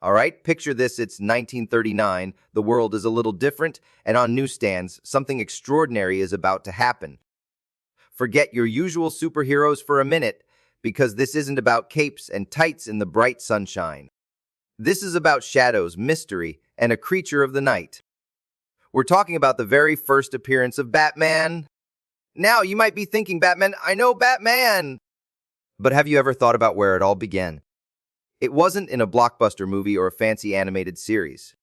All right, picture this, it's 1939, the world is a little different, and on newsstands, something extraordinary is about to happen. Forget your usual superheroes for a minute, because this isn't about capes and tights in the bright sunshine. This is about shadows, mystery, and a creature of the night. We're talking about the very first appearance of Batman. Now, you might be thinking, Batman, I know Batman! But have you ever thought about where it all began? It wasn't in a blockbuster movie or a fancy animated series.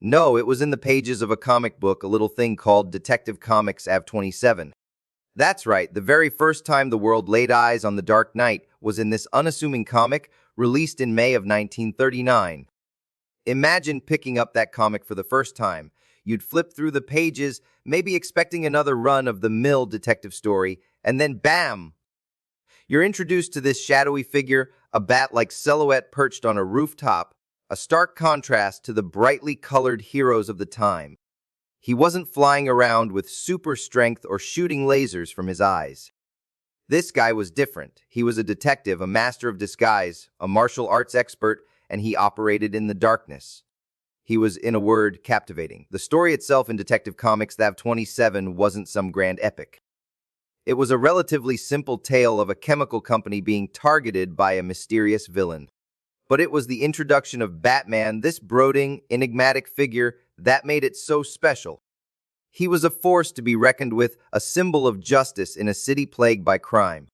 No, it was in the pages of a comic book, a little thing called Detective Comics AV-27. That's right, the very first time the world laid eyes on the Dark Knight was in this unassuming comic released in May of 1939. Imagine picking up that comic for the first time. You'd flip through the pages, maybe expecting another run of the Mill detective story, and then bam! You're introduced to this shadowy figure, a bat-like silhouette perched on a rooftop, a stark contrast to the brightly colored heroes of the time. He wasn't flying around with super strength or shooting lasers from his eyes. This guy was different. He was a detective, a master of disguise, a martial arts expert, and he operated in the darkness. He was, in a word, captivating. The story itself in Detective Comics AV-27 wasn't some grand epic. It was a relatively simple tale of a chemical company being targeted by a mysterious villain. But it was the introduction of Batman, this brooding, enigmatic figure, that made it so special. He was a force to be reckoned with, a symbol of justice in a city plagued by crime.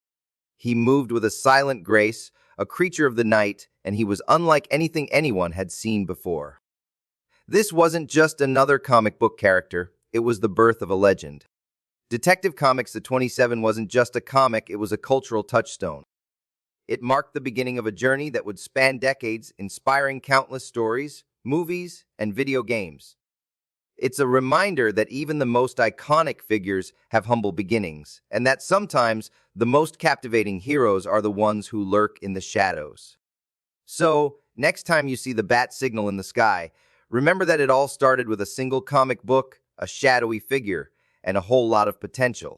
He moved with a silent grace, a creature of the night, and he was unlike anything anyone had seen before. This wasn't just another comic book character, it was the birth of a legend. Detective Comics AV-27 wasn't just a comic, it was a cultural touchstone. It marked the beginning of a journey that would span decades, inspiring countless stories, movies, and video games. It's a reminder that even the most iconic figures have humble beginnings, and that sometimes the most captivating heroes are the ones who lurk in the shadows. So, next time you see the bat signal in the sky, remember that it all started with a single comic book, a shadowy figure, and a whole lot of potential.